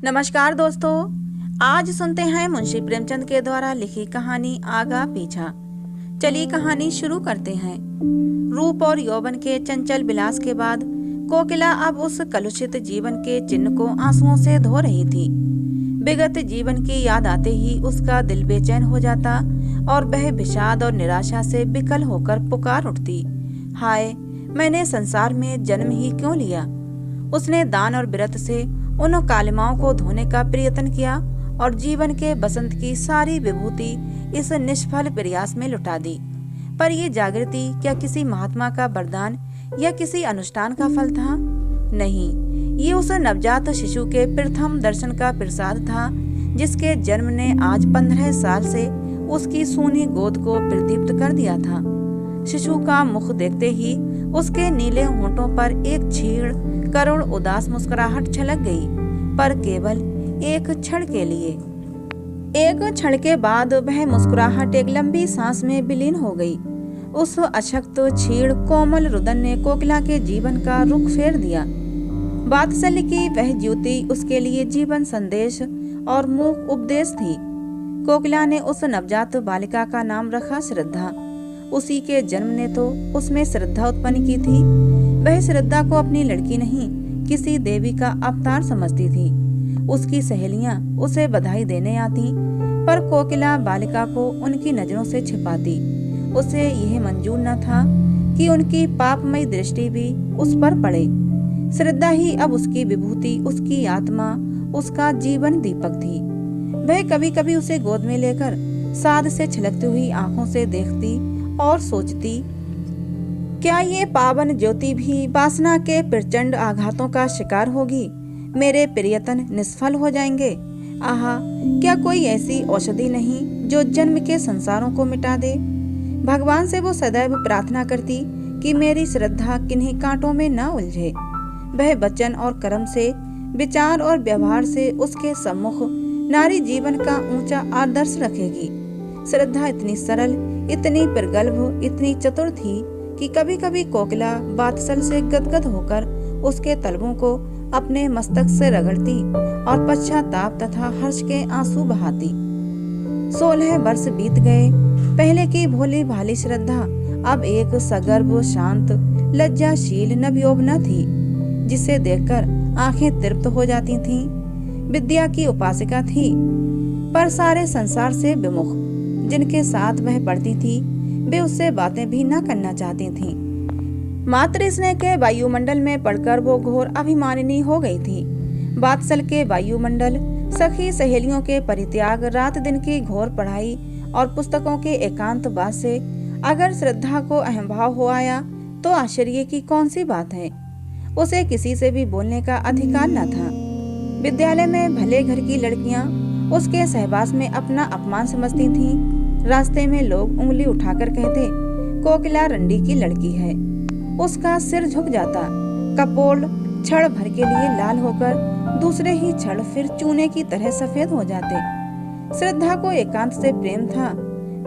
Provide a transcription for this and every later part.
नमस्कार दोस्तों, आज सुनते हैं मुंशी प्रेमचंद के द्वारा लिखी कहानी आगा पीछा। चलिए कहानी शुरू करते हैं। रूप और यौवन के चंचल विलास के बाद कोकिला अब उस कलुषित जीवन के चिन्ह को आंसुओं से धो रही थी। विगत जीवन की याद आते ही उसका दिल बेचैन हो जाता और वह विषाद और निराशा से विकल होकर पुकार उठती, हाय, मैंने संसार में जन्म ही क्यों लिया। उसने दान और व्रत से उन कालिमाओं को धोने का प्रयत्न किया और जीवन के बसंत की सारी विभूति इस निष्फल प्रयास में लुटा दी। पर ये जागृति क्या किसी महात्मा का वरदान या किसी अनुष्ठान का फल था? नहीं, ये उस नवजात शिशु के प्रथम दर्शन का प्रसाद था, जिसके जन्म ने आज 15 साल से उसकी सूनी गोद को प्रदीप्त कर दिया था। शिशु का मुख देखते ही उसके नीले होंठों पर एक क्षीण करुण उदास मुस्कुराहट छलक गई, पर केवल एक क्षण के लिए। एक क्षण के बाद वह मुस्कुराहट एक लंबी सांस में विलीन हो गई। उस अशक्त क्षीण कोमल रुदन ने कोकिला के जीवन का रुख फेर दिया। वात्सल्य की वह ज्योति उसके लिए जीवन संदेश और मूक उपदेश थी। कोकिला ने उस नवजात बालिका का नाम रखा श्रद्धा। उसी के जन्म ने तो उसमें श्रद्धा उत्पन्न की थी। वह श्रद्धा को अपनी लड़की नहीं, किसी देवी का अवतार समझती थी। उसकी सहेलियां उसे बधाई देने आती, पर कोकिला बालिका को उनकी नजरों से छिपाती। उसे यह मंजूर न था कि उनकी पापमयी दृष्टि भी उस पर पड़े। श्रद्धा ही अब उसकी विभूति, उसकी आत्मा, उसका जीवन दीपक थी। वह कभी कभी उसे गोद में लेकर साध से छलकती हुई आंखों से देखती और सोचती, क्या ये पावन ज्योति भी वासना के प्रचंड आघातों का शिकार होगी? मेरे प्रयत्न निष्फल हो जाएंगे। आहा, क्या कोई ऐसी औषधि नहीं जो जन्म के संसारों को मिटा दे? भगवान से वो सदैव प्रार्थना करती कि मेरी श्रद्धा किन्हीं कांटों में न उलझे। वह वचन और कर्म से, विचार और व्यवहार से उसके सम्मुख नारी जीवन का ऊंचा आदर्श रखेगी। श्रद्धा इतनी सरल, इतनी प्रगल्भ, इतनी चतुर थी कि कभी कभी कोकिला वात्सल से गदगद होकर उसके तलवों को अपने मस्तक से रगड़ती और पश्चाताप तथा हर्ष के आंसू बहाती। 16 वर्ष बीत गए। पहले की भोली भाली श्रद्धा अब एक सगर्भ, शांत, लज्जाशील नवयौवना थी, जिसे देखकर आंखें तृप्त हो जाती थीं। विद्या की उपासिका थी, पर सारे संसार से विमुख। जिनके साथ वह पढ़ती थी वे उससे बातें भी न करना चाहती थीं। मात्र स्नेह के वायुमंडल में पड़कर वो घोर अभिमानिनी हो गई थी। वात्सल के वायुमंडल, सखी सहेलियों के परित्याग, रात दिन की घोर पढ़ाई और पुस्तकों के एकांतवास से अगर श्रद्धा को अहंभाव हो आया तो आश्चर्य की कौन सी बात है। उसे किसी से भी बोलने का अधिकार न था। विद्यालय में भले घर की लड़कियां उसके सहवास में अपना अपमान समझती थीं। रास्ते में लोग उंगली उठाकर कहते, कोकिला रंडी की लड़की है। उसका सिर झुक जाता। कपोल क्षण भर के लिए लाल होकर दूसरे ही क्षण फिर चूने की तरह सफेद हो जाते। श्रद्धा को एकांत से प्रेम था।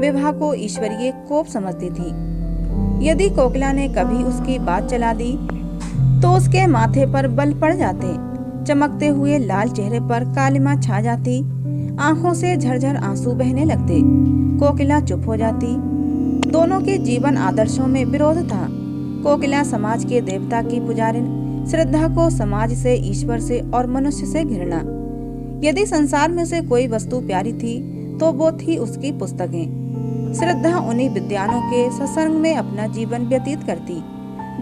विवाह को ईश्वरीय कोप समझती थी। यदि कोकिला ने कभी उसकी बात चला दी तो उसके माथे पर बल पड़ जाते। चमकते हुए लाल चेहरे पर कालिमा छा जाती। आंखों से झरझर आंसू बहने लगते। कोकिला चुप हो जाती। दोनों के जीवन आदर्शों में विरोध था। कोकिला समाज के देवता की पुजारिन, श्रद्धा को समाज से, ईश्वर से और मनुष्य से घृणा। यदि संसार में से कोई वस्तु प्यारी थी तो वो थी उसकी पुस्तकें। श्रद्धा उन्हीं विद्वानों के सत्संग में अपना जीवन व्यतीत करती,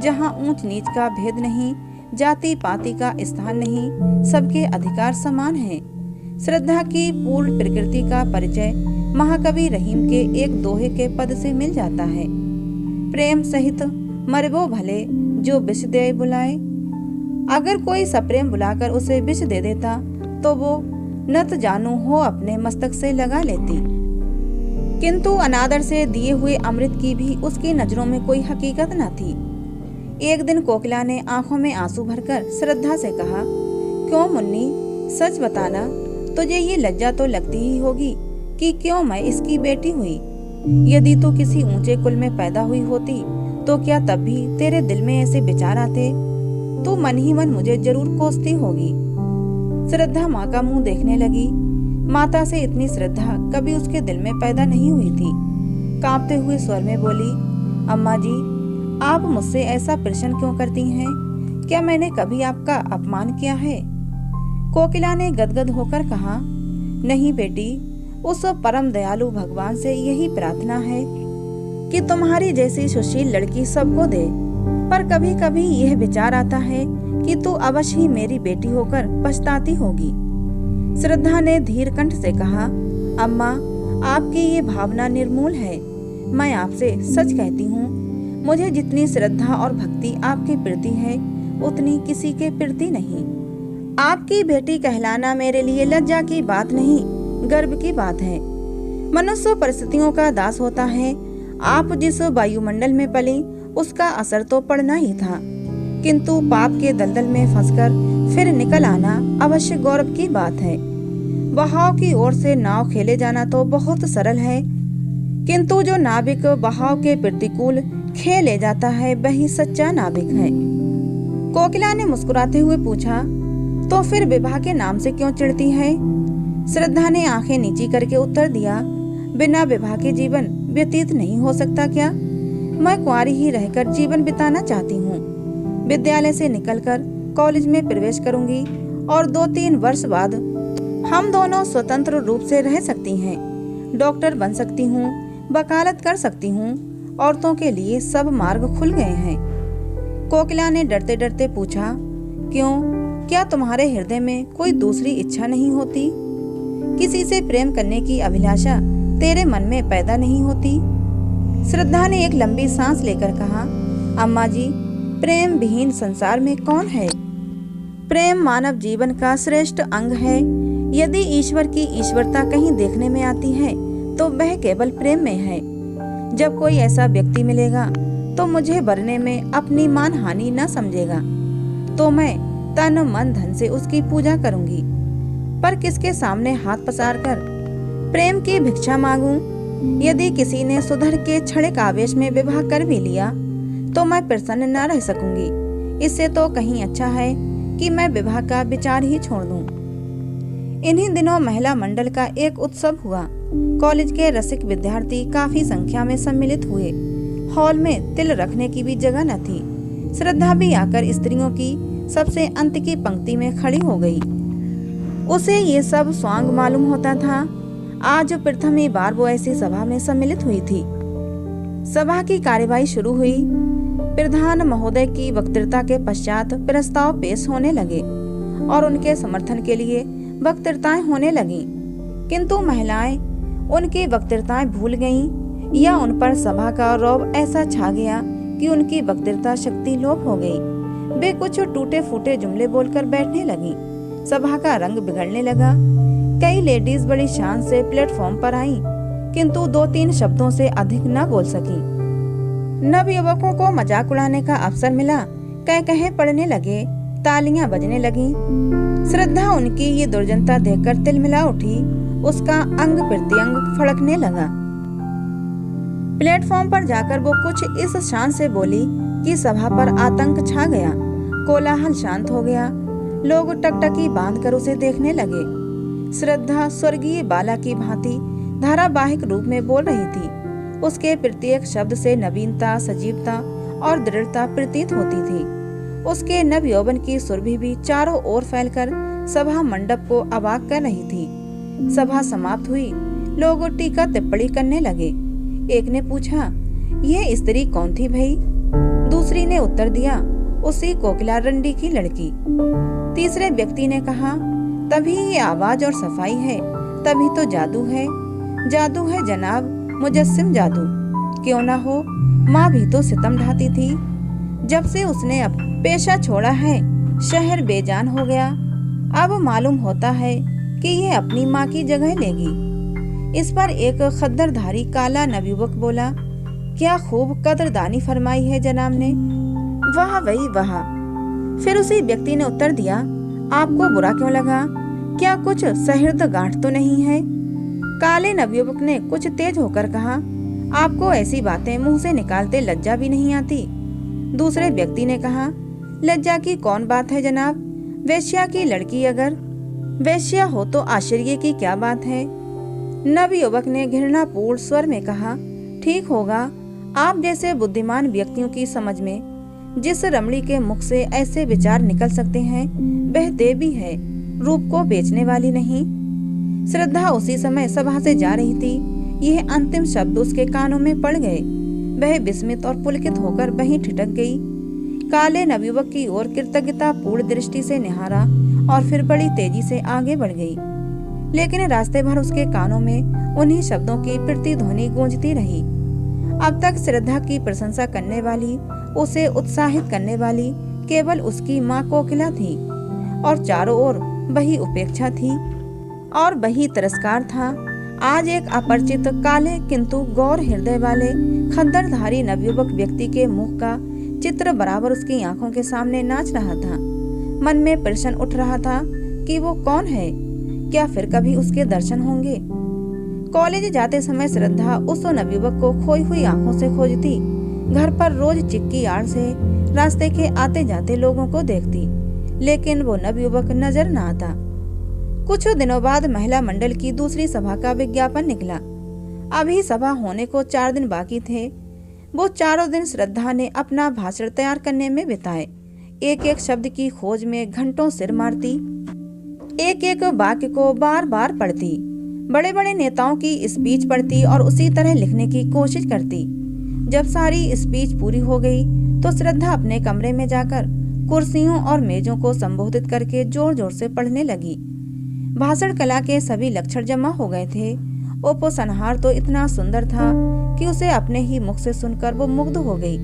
जहाँ ऊंच नीच का भेद नहीं, जाति पाति का स्थान नहीं, सबके अधिकार समान हैं। श्रद्धा की पूर्ण प्रकृति का परिचय महाकवि रहीम के एक दोहे के पद से मिल जाता है, प्रेम सहित मरबो भले जो विष दे बुलाए। अगर कोई सप्रेम बुलाकर उसे विष दे देता तो वो नत जानू हो अपने मस्तक से लगा लेती। किंतु अनादर से दिए हुए अमृत की भी उसकी नजरों में कोई हकीकत न थी। एक दिन कोकिला ने आंखों में आंसू भरकर श्रद्धा से कहा, क्यों मुन्नी, सच बताना, तुझे ये लज्जा तो लगती ही होगी कि क्यों मैं इसकी बेटी हुई। यदि तू किसी ऊंचे कुल में पैदा हुई होती तो क्या तब भी तेरे दिल में ऐसे विचार आते? तू मन ही मन मुझे जरूर कोसती होगी। श्रद्धा माँ का मुंह देखने लगी। माता से इतनी श्रद्धा कभी उसके दिल में पैदा नहीं हुई थी। कांपते हुए स्वर में बोली, अम्मा जी, आप मुझसे ऐसा प्रश्न क्यों करती हैं? क्या मैंने कभी आपका अपमान किया है? कोकिला ने गदगद होकर कहा, नहीं बेटी, उस परम दयालु भगवान से यही प्रार्थना है कि तुम्हारी जैसी सुशील लड़की सबको दे। पर कभी कभी यह विचार आता है कि तू अवश्य ही मेरी बेटी होकर पछताती होगी। श्रद्धा ने धीर कंठ से कहा, अम्मा, आपकी ये भावना निर्मूल है। मैं आपसे सच कहती हूँ, मुझे जितनी श्रद्धा और भक्ति आपके प्रति है उतनी किसी के प्रति नहीं। आपकी बेटी कहलाना मेरे लिए लज्जा की बात नहीं, गर्व की बात है। मनुष्य परिस्थितियों का दास होता है। आप जिस वायुमंडल में पली उसका असर तो पड़ना ही था, किंतु पाप के दलदल में फंसकर फिर निकल आना अवश्य गौरव की बात है। बहाव की ओर से नाव खेले जाना तो बहुत सरल है, किंतु जो नाविक बहाव के प्रतिकूल खेले जाता है वही सच्चा नाविक है। कोकिला ने मुस्कुराते हुए पूछा, तो फिर विवाह के नाम से क्यों चिढ़ती है? श्रद्धा ने आंखें नीची करके उत्तर दिया, बिना विवाह के जीवन व्यतीत नहीं हो सकता क्या? मैं कुंवारी ही रहकर जीवन बिताना चाहती हूँ। विद्यालय से निकलकर कॉलेज में प्रवेश करूंगी और 2-3 वर्ष बाद हम दोनों स्वतंत्र रूप से रह सकती हैं। डॉक्टर बन सकती हूँ, वकालत कर सकती हूँ। औरतों के लिए सब मार्ग खुल गए हैं। कोकिला ने डरते डरते पूछा, क्यों? क्या तुम्हारे हृदय में कोई दूसरी इच्छा नहीं होती? किसी से प्रेम करने की अभिलाषा तेरे मन में पैदा नहीं होती? श्रद्धा ने एक लंबी सांस लेकर कहा, अम्मा जी, प्रेम विहीन संसार में कौन है? प्रेम मानव जीवन का श्रेष्ठ अंग है। यदि ईश्वर की ईश्वरता कहीं देखने में आती है तो वह केवल प्रेम में है। जब कोई ऐसा व्यक्ति मिलेगा तो मुझे वरने में अपनी मानहानि न समझेगा तो मैं तन मन धन से उसकी पूजा करूंगी। पर किसके सामने हाथ पसार कर प्रेम की भिक्षा मांगूं? यदि किसी ने सुधर के क्षणिक आवेश में विवाह कर भी लिया तो मैं प्रसन्न न रह सकूंगी। इससे तो कहीं अच्छा है कि मैं विवाह का विचार ही छोड़ दूं। इन्हीं दिनों महिला मंडल का एक उत्सव हुआ। कॉलेज के रसिक विद्यार्थी काफी संख्या में सम्मिलित हुए। हॉल में तिल रखने की भी जगह न थी। श्रद्धा भी आकर स्त्रियों की सबसे अंत की पंक्ति में खड़ी हो गई। उसे ये सब स्वांग मालूम होता था। आज प्रथम ही बार वो ऐसी सभा में सम्मिलित हुई थी। सभा की कार्यवाही शुरू हुई। प्रधान महोदय की वक्तृता के पश्चात प्रस्ताव पेश होने लगे और उनके समर्थन के लिए वक्तृताएं होने लगीं। किंतु महिलाएं उनकी वक्तृताएं भूल गईं या उन पर सभा का रौब ऐसा छा गया कि उनकी वक्तृता शक्ति लोप हो गई। वे कुछ टूटे फूटे जुमले बोलकर बैठने लगीं। सभा का रंग बिगड़ने लगा। कई लेडीज बड़ी शान से प्लेटफॉर्म पर आईं, किंतु 2-3 शब्दों से अधिक न बोल सकीं। नवयुवकों को मजाक उड़ाने का अवसर मिला। कह पड़ने लगे, तालियां बजने लगीं। श्रद्धा उनकी ये दुर्जनता देखकर तिलमिला उठी। उसका अंग प्रत्यंग फड़कने लगा। प्लेटफॉर्म पर जाकर वो कुछ इस शान से बोली कि सभा पर आतंक छा गया। कोलाहल शांत हो गया। लोग टकटकी बांधकर उसे देखने लगे। श्रद्धा स्वर्गीय बाला की भांति धारावाहिक रूप में बोल रही थी। उसके प्रत्येक शब्द से नवीनता, सजीवता और दृढ़ता प्रतीत होती थी। उसके नव यौवन की सुरभि भी चारों ओर फैलकर सभा मंडप को अवाक कर रही थी। सभा समाप्त हुई। लोग टीका टिप्पणी करने लगे। एक ने पूछा, यह स्त्री कौन थी भई? दूसरी ने उत्तर दिया, उसी कोकिला रंडी की लड़की। तीसरे व्यक्ति ने कहा, तभी ये आवाज और सफाई है, तभी तो जादू है। जादू है जनाब, मुजस्सिम जादू। क्यों ना हो, माँ भी तो सितम ढाती थी। जब से उसने अब पेशा छोड़ा है, शहर बेजान हो गया। अब मालूम होता है कि ये अपनी माँ की जगह लेगी। इस पर एक खद्दरधारी काला नवयुवक बोला, क्या खूब कदरदानी फरमाई है जनाब ने। वाह वही वाह। फिर उसी व्यक्ति ने उत्तर दिया, आपको बुरा क्यों लगा? क्या कुछ सहृद गांठ तो नहीं है? काले नवयुवक ने कुछ तेज होकर कहा, आपको ऐसी बातें मुंह से निकालते लज्जा भी नहीं आती? दूसरे व्यक्ति ने कहा, लज्जा की कौन बात है जनाब, वेश्या की लड़की अगर। वेश्या हो तो आश्चर्य की क्या बात है। नवयुवक ने घृणापूर्ण स्वर में कहा, ठीक होगा, आप जैसे बुद्धिमान व्यक्तियों की समझ में जिस रमणी के मुख से ऐसे विचार निकल सकते हैं वह देवी है, रूप को बेचने वाली नहीं। श्रद्धा उसी समय सभा से जा रही थी। यह अंतिम शब्द उसके कानों में पड़ गए। वह विस्मित और पुलकित होकर वहीं ठिठक गई। काले नवयुवक की ओर कृतज्ञता पूर्ण दृष्टि से निहारा और फिर बड़ी तेजी से आगे बढ़ गई। लेकिन रास्ते भर उसके कानों में उन्हीं शब्दों की प्रतिध्वनि गूंजती रही। अब तक श्रद्धा की प्रशंसा करने वाली, उसे उत्साहित करने वाली केवल उसकी माँ कोकिला थी और चारों ओर वही उपेक्षा थी और वही तिरस्कार था। आज एक अपरिचित काले किंतु गौर हृदय वाले खद्दरधारी नवयुवक व्यक्ति के मुख का चित्र बराबर उसकी आंखों के सामने नाच रहा था। मन में प्रश्न उठ रहा था कि वो कौन है, क्या फिर कभी उसके दर्शन होंगे। कॉलेज जाते समय श्रद्धा उस नवयुवक को खोई हुई आंखों से खोजती। घर पर रोज चिक्की आड़ से रास्ते के आते जाते लोगों को देखती, लेकिन वो नवयुवक नजर न आता। कुछ दिनों बाद महिला मंडल की दूसरी सभा का विज्ञापन निकला। अभी सभा होने को 4 दिन बाकी थे। वो चारों दिन श्रद्धा ने अपना भाषण तैयार करने में बिताए। एक एक शब्द की खोज में घंटों सिर मारती, एक एक वाक्य को बार बार पढ़ती, बड़े बड़े नेताओं की स्पीच पढ़ती और उसी तरह लिखने की कोशिश करती। जब सारी स्पीच पूरी हो गई तो श्रद्धा अपने कमरे में जाकर कुर्सियों और मेजों को संबोधित करके जोर जोर से पढ़ने लगी। भाषण कला के सभी लक्षण जमा हो गए थे। उपसंहार तो इतना सुंदर था कि उसे अपने ही मुख से सुनकर वो मुग्ध हो गई।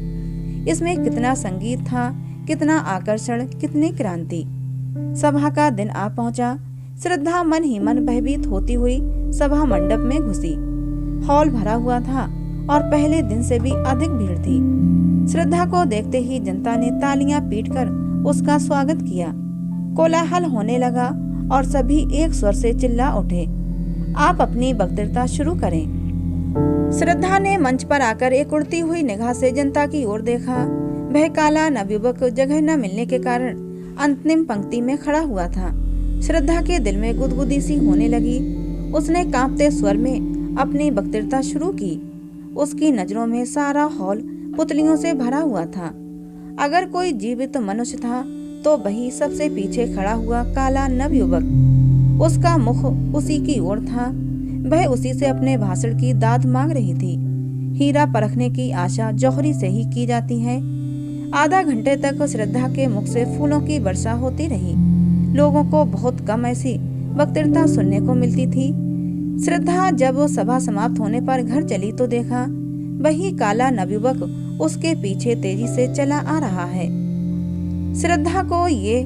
इसमें कितना संगीत था, कितना आकर्षण, कितनी क्रांति। सभा का दिन आ पहुंचा। श्रद्धा मन ही मन भयभीत होती हुई सभा मंडप में घुसी। हॉल भरा हुआ था और पहले दिन से भी अधिक भीड़ थी। श्रद्धा को देखते ही जनता ने तालियां पीटकर उसका स्वागत किया। कोलाहल होने लगा और सभी एक स्वर से चिल्ला उठे, आप अपनी वक्तृता शुरू करें। श्रद्धा ने मंच पर आकर एक उड़ती हुई निगाह से जनता की ओर देखा। वह काला नवयुवक जगह न मिलने के कारण अंतिम पंक्ति में खड़ा हुआ था। श्रद्धा के दिल में गुदगुदी सी होने लगी। उसने कांपते स्वर में अपनी वक्तृता शुरू की। उसकी नजरों में सारा हॉल पुतलियों से भरा हुआ था। अगर कोई जीवित मनुष्य था तो वही सबसे पीछे खड़ा हुआ काला नवयुवक। उसका मुख उसी की ओर था। वह उसी से अपने भाषण की दाद मांग रही थी। हीरा परखने की आशा जौहरी से ही की जाती है। आधा घंटे तक श्रद्धा के मुख से फूलों की वर्षा होती रही। लोगों को बहुत कम ऐसी वक्तृता सुनने को मिलती थी। श्रद्धा जब वो सभा समाप्त होने पर घर चली तो देखा वही काला नवयुवक उसके पीछे तेजी से चला आ रहा है। श्रद्धा को ये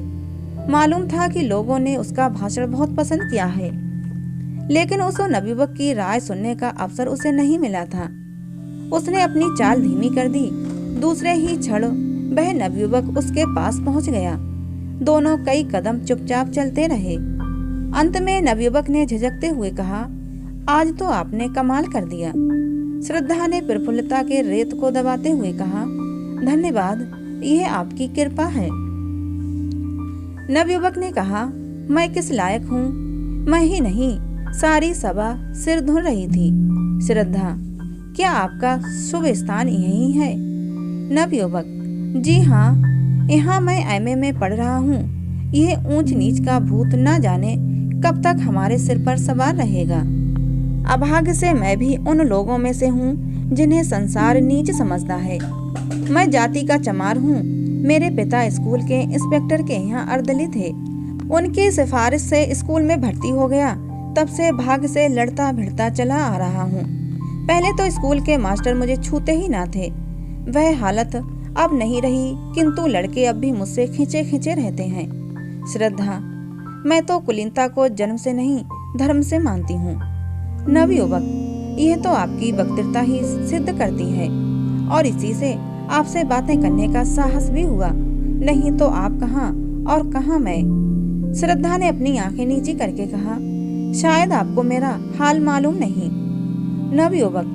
मालूम था कि लोगों ने उसका भाषण बहुत पसंद किया है, लेकिन उस नवयुवक की राय सुनने का अवसर उसे नहीं मिला था। उसने अपनी चाल धीमी कर दी। दूसरे ही क्षण वह नवयुवक उसके पास पहुंच गया। दोनों कई कदम चुपचाप चलते रहे। अंत में नवयुवक ने झिझकते हुए कहा, आज तो आपने कमाल कर दिया। श्रद्धा ने प्रफुल्लता के रेत को दबाते हुए कहा, धन्यवाद, यह आपकी कृपा है। नवयुवक ने कहा, मैं किस लायक हूँ? मैं ही नहीं, सारी सभा सिर धुन रही थी। श्रद्धा, क्या आपका शुभ स्थान यही है? नवयुवक, जी हाँ, यहाँ मैं एमए में पढ़ रहा हूँ। यह ऊंच नीच का भूत न जाने कब तक हमारे सिर पर सवार रहेगा। अभाग्य से मैं भी उन लोगों में से हूँ जिन्हें संसार नीच समझता है। मैं जाति का चमार हूँ। मेरे पिता स्कूल के इंस्पेक्टर के यहाँ अर्दली थे। उनकी सिफारिश से स्कूल में भर्ती हो गया। तब से भाग्य से लड़ता भिड़ता चला आ रहा हूँ। पहले तो स्कूल के मास्टर मुझे छूते ही ना थे। वह हालत अब नहीं रही, किंतु लड़के अब भी मुझसे खींचे खींचे रहते हैं। श्रद्धा, मैं तो कुलीनता को जन्म से नहीं धर्म से मानती हूँ। नवयुवक, यह तो आपकी वक्तृता ही सिद्ध करती है और इसी से आपसे बातें करने का साहस भी हुआ, नहीं तो आप कहाँ और कहाँ मैं। श्रद्धा ने अपनी आंखें नीची करके कहा, शायद आपको मेरा हाल मालूम नहीं। नवयुवक,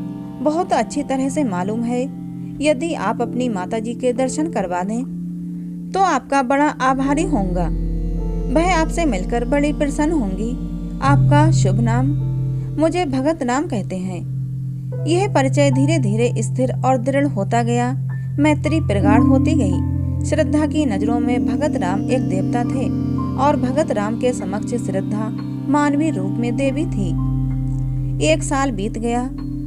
बहुत अच्छी तरह से मालूम है। यदि आप अपनी माताजी के दर्शन करवा दें तो आपका बड़ा आभारी होऊंगा। वह आपसे मिलकर बड़ी प्रसन्न होंगी। आपका शुभ नाम? मुझे भगत राम कहते हैं। यह परिचय धीरे धीरे स्थिर और दृढ़ होता गया। मैत्री प्रगाढ़ होती गई। श्रद्धा की नजरों में भगत राम एक देवता थे और भगत राम के समक्ष श्रद्धा मानवीय रूप में देवी थी। 1 साल बीत गया।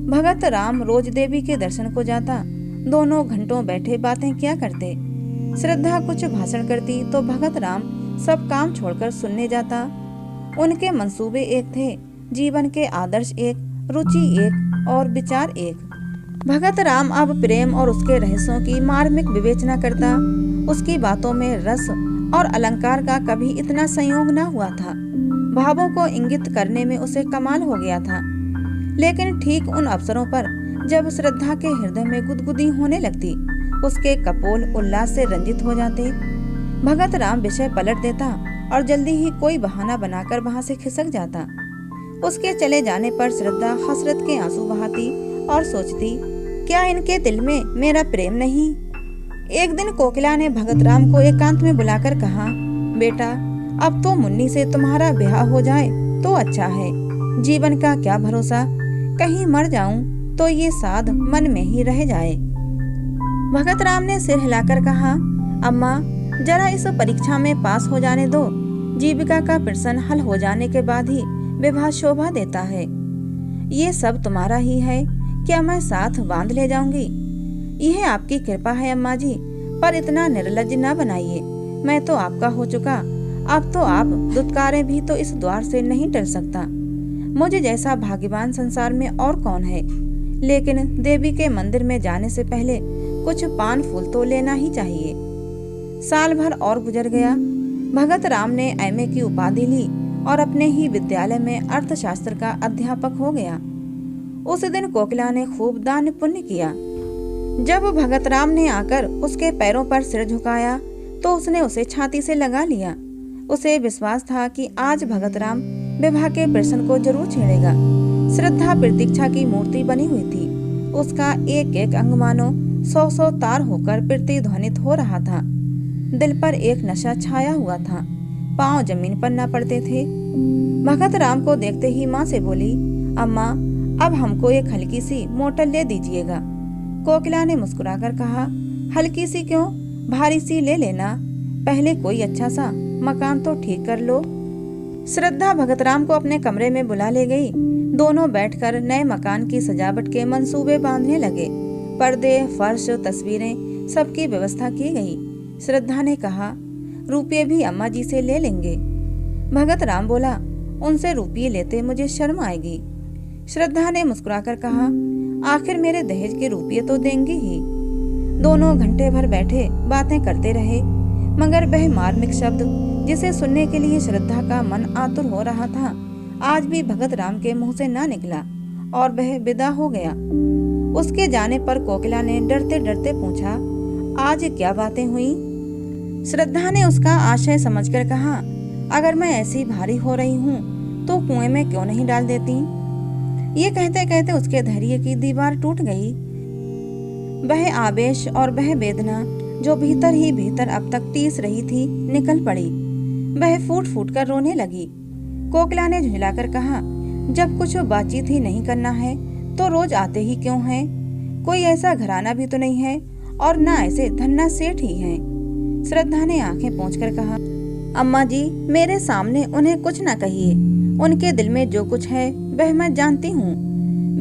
भगत राम रोज देवी के दर्शन को जाता। दोनों घंटों बैठे बातें किया करते। श्रद्धा कुछ भाषण करती तो भगत राम सब काम छोड़कर सुनने जाता। उनके मंसूबे एक थे, जीवन के आदर्श एक, रुचि एक और विचार एक। भगत राम अब प्रेम और उसके रहस्यों की मार्मिक विवेचना करता। उसकी बातों में रस और अलंकार का कभी इतना संयोग न हुआ था। भावों को इंगित करने में उसे कमाल हो गया था। लेकिन ठीक उन अवसरों पर जब श्रद्धा के हृदय में गुदगुदी होने लगती, उसके कपोल उल्लास से रंजित हो जाते। भगत राम विषय पलट देता और जल्दी ही कोई बहाना बनाकर वहां से खिसक जाता। उसके चले जाने पर श्रद्धा हसरत के आंसू बहाती और सोचती, क्या इनके दिल में मेरा प्रेम नहीं? एक दिन कोकिला ने भगत राम को एकांत में बुलाकर कहा, बेटा, अब तो मुन्नी से तुम्हारा ब्याह हो जाए तो अच्छा है। जीवन का क्या भरोसा, कहीं मर जाऊं तो ये साध मन में ही रह जाए। भगत राम ने सिर हिलाकर कहा, अम्मा, जरा इस परीक्षा में पास हो जाने दो। जीविका का प्रश्न हल हो जाने के बाद ही विवाह शोभा देता है। ये सब तुम्हारा ही है, क्या मैं साथ बांध ले जाऊंगी? यह आपकी कृपा है अम्मा जी, पर इतना निर्लज्ज न बनाइए। मैं तो आपका हो चुका, अब तो आप दुत्कारें भी तो इस द्वार से नहीं टल सकता। मुझे जैसा भाग्यवान संसार में और कौन है। लेकिन देवी के मंदिर में जाने से पहले कुछ पान फूल तो लेना ही चाहिए। साल भर और गुजर गया। भगत राम ने एमए की उपाधि ली और अपने ही विद्यालय में अर्थशास्त्र का अध्यापक हो गया। उस दिन कोकिला ने खूब दान पुण्य किया। जब भगत राम ने आकर उसके पैरों पर सिर झुकाया तो उसने उसे छाती से लगा लिया। उसे विश्वास था कि आज भगत राम विवाह के प्रश्न को जरूर छेड़ेगा। श्रद्धा प्रतीक्षा की मूर्ति बनी हुई थी। उसका एक एक अंग मानो 100 तार होकर प्रतिध्वनित हो रहा था। दिल पर एक नशा छाया हुआ था। पांव जमीन पर न पड़ते थे। भगत राम को देखते ही माँ से बोली, अम्मा, अब हमको एक हल्की सी मोटर ले दीजिएगा। कोकिला ने मुस्कुराकर कहा, हल्की सी क्यों, भारी सी ले लेना। पहले कोई अच्छा सा मकान तो ठीक कर लो। श्रद्धा भगत राम को अपने कमरे में बुला ले गई। दोनों बैठकर नए मकान की सजावट के मंसूबे बांधने लगे। पर्दे, फर्श, तस्वीरें, सबकी व्यवस्था की गई। श्रद्धा ने कहा, रुपये भी अम्मा जी से ले लेंगे। भगत राम बोला, उनसे रुपये लेते मुझे शर्म आएगी। श्रद्धा ने मुस्कुराकर कहा, आखिर मेरे दहेज के रुपये तो देंगे ही। दोनों घंटे भर बैठे बातें करते रहे, मगर वह मार्मिक शब्द जिसे सुनने के लिए श्रद्धा का मन आतुर हो रहा था, आज भी भगत राम के मुंह से ना निकला और वह विदा हो गया। उसके जाने पर कोकिला ने डरते डरते पूछा, आज क्या बातें हुई? श्रद्धा ने उसका आशय समझकर कहा, अगर मैं ऐसी भारी हो रही हूँ तो कुएं में क्यों नहीं डाल देती? ये कहते कहते उसके धैर्य की दीवार टूट गई। वह आवेश और वह वेदना जो भीतर ही भीतर अब तक टीस रही थी, निकल पड़ी। वह फूट फूट कर रोने लगी। कोकिला ने झुंझलाकर कहा, जब कुछ बातचीत ही नहीं करना है तो रोज आते ही क्यों हैं? कोई ऐसा घराना भी तो नहीं है और ना ऐसे धन्ना सेठ ही हैं। श्रद्धा ने आंखें पोंछकर कहा, अम्मा जी, मेरे सामने उन्हें कुछ न कहिए। उनके दिल में जो कुछ है वह मैं जानती हूँ।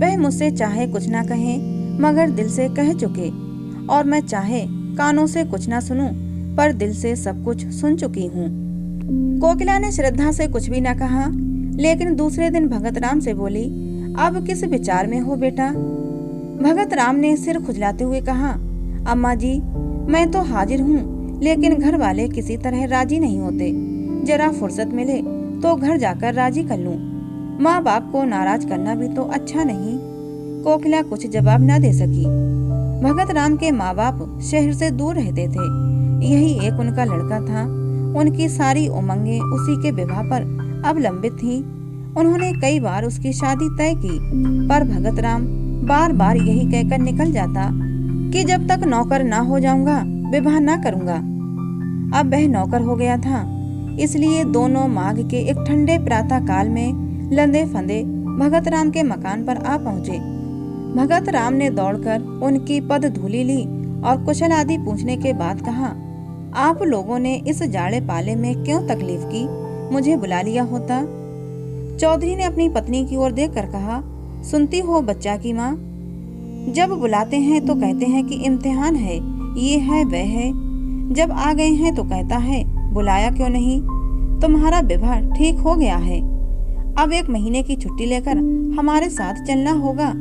वह मुझसे चाहे कुछ ना कहें, मगर दिल से कह चुके, और मैं चाहे कानों से कुछ ना सुनूं, पर दिल से सब कुछ सुन चुकी हूँ। कोकिला ने श्रद्धा से कुछ भी न कहा, लेकिन दूसरे दिन भगत राम से बोली, अब किस विचार में हो बेटा? भगत राम ने सिर खुजलाते हुए कहा, अम्मा जी, मैं तो हाजिर हूँ, लेकिन घर वाले किसी तरह राजी नहीं होते। जरा फुर्सत मिले तो घर जाकर राजी कर लूं। माँ बाप को नाराज करना भी तो अच्छा नहीं। कोकिला कुछ जवाब न दे सकी। भगत राम के माँ बाप शहर से दूर रहते थे। यही एक उनका लड़का था। उनकी सारी उमंगें उसी के विवाह पर अब लंबित थीं। उन्होंने कई बार उसकी शादी तय की, पर भगत राम बार बार यही कहकर निकल जाता कि जब तक नौकर ना हो जाऊंगा विवाह ना करूंगा। अब वह नौकर हो गया था। इसलिए दोनों माघ के एक ठंडे प्रातः काल में लंदे फंदे भगत राम के मकान पर आ पहुँचे। भगत राम ने दौड़कर उनकी पद धूली ली और कुशल आदि पूछने के बाद कहा, आप लोगों ने इस जाड़े पाले में क्यों तकलीफ की, मुझे बुला लिया होता। चौधरी ने अपनी पत्नी की ओर देखकर कहा, सुनती हो बच्चा की माँ, जब बुलाते हैं तो कहते हैं कि इम्तिहान है, ये है वह है, जब आ गए हैं तो कहता है बुलाया क्यों नहीं, तुम्हारा विवाह ठीक हो गया है, अब 1 महीने की छुट्टी लेकर हमारे साथ चलना होगा,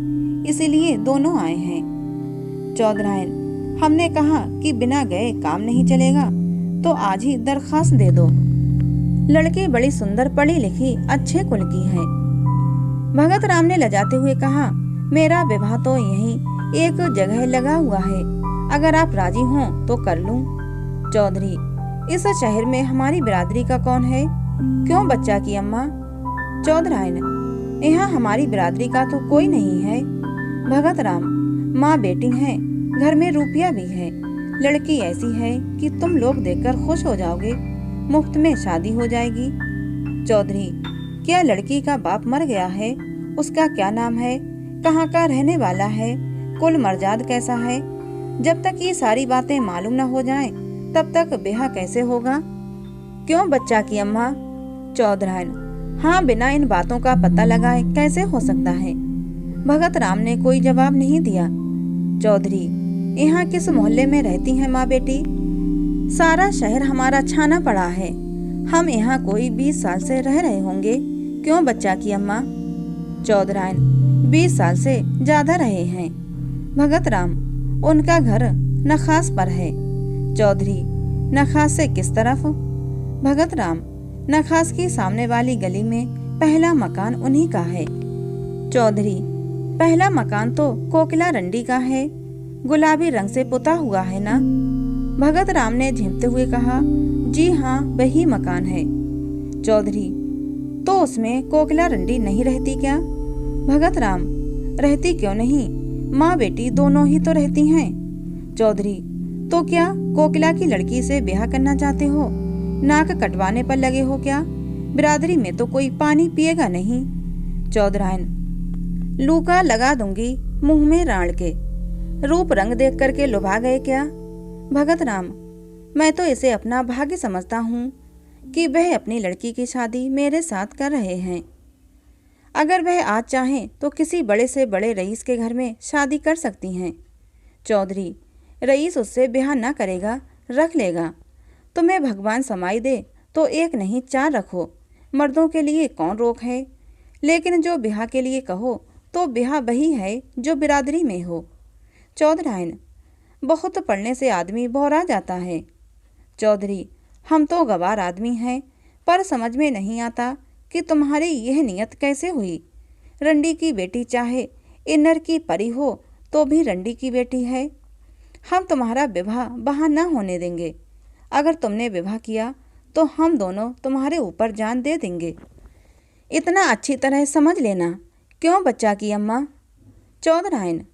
इसीलिए दोनों आए हैं। चौधरायन, हमने कहा कि बिना गए काम नहीं चलेगा, तो आज ही दरखास्त दे दो। लड़की बड़ी सुंदर पढ़ी लिखी अच्छे कुल की है। भगत राम ने लजाते हुए कहा, मेरा विवाह तो यहीं एक जगह लगा हुआ है, अगर आप राजी हों तो कर लूं। चौधरी, इस शहर में हमारी बिरादरी का कौन है, क्यों बच्चा की अम्मा। चौधरायन, यहाँ हमारी बिरादरी का तो कोई नहीं है। भगत राम, माँ बेटी हैं, घर में रुपया भी है, लड़की ऐसी है कि तुम लोग देखकर खुश हो जाओगे, मुफ्त में शादी हो जाएगी। चौधरी, क्या लड़की का बाप मर गया है, उसका क्या नाम है, कहाँ का रहने वाला है, कुल मर्जाद कैसा है, जब तक ये सारी बातें मालूम न हो जाएं, तब तक ब्याह कैसे होगा, क्यों बच्चा की अम्मा। चौधरायन, हाँ, बिना इन बातों का पता लगाए कैसे हो सकता है। भगत राम ने कोई जवाब नहीं दिया। चौधरी, यहाँ किस मोहल्ले में रहती हैं माँ बेटी। सारा शहर हमारा छाना पड़ा है, हम यहाँ कोई 20 साल से रह रहे होंगे, क्यों बच्चा की अम्मा। चौधरायन, 20 साल से ज्यादा रहे हैं। भगत राम, उनका घर नखास पर है। चौधरी, नखास से किस तरफ। भगत राम, नखास की सामने वाली गली में पहला मकान उन्हीं का है। चौधरी, पहला मकान तो कोकिला रंडी का है, गुलाबी रंग से पुता हुआ है ना। भगत राम ने झिमते हुए कहा, जी हाँ, वही मकान है। चौधरी, तो उसमें कोकिला रंडी नहीं रहती क्या। भगत राम, रहती क्यों नहीं, माँ बेटी दोनों ही तो रहती हैं। चौधरी, तो क्या कोकिला की लड़की से ब्याह करना चाहते हो, नाक कटवाने पर लगे हो क्या, बिरादरी में तो कोई पानी पिएगा नहीं। चौधरायन, लूका लगा दूंगी मुंह में राण के, रूप रंग देख करके लुभा गए क्या। भगत राम, मैं तो इसे अपना भाग्य समझता हूँ कि वह अपनी लड़की की शादी मेरे साथ कर रहे हैं। अगर वह आज चाहें तो किसी बड़े से बड़े रईस के घर में शादी कर सकती हैं। चौधरी, रईस उससे ब्याह न करेगा, रख लेगा। तुम्हें भगवान समाई दे तो 1 नहीं 4 रखो, मर्दों के लिए कौन रोक है, लेकिन जो ब्याह के लिए कहो तो ब्याह वही है जो बिरादरी में हो। चौधरायन, बहुत पढ़ने से आदमी बौरा जाता है। चौधरी, हम तो गवार आदमी हैं, पर समझ में नहीं आता कि तुम्हारी यह नियत कैसे हुई। रंडी की बेटी चाहे इन्नर की परी हो तो भी रंडी की बेटी है। हम तुम्हारा विवाह वहाँ न होने देंगे। अगर तुमने विवाह किया तो हम दोनों तुम्हारे ऊपर जान दे देंगे, इतना अच्छी तरह समझ लेना, क्यों बच्चा की अम्मा। चौधरायन,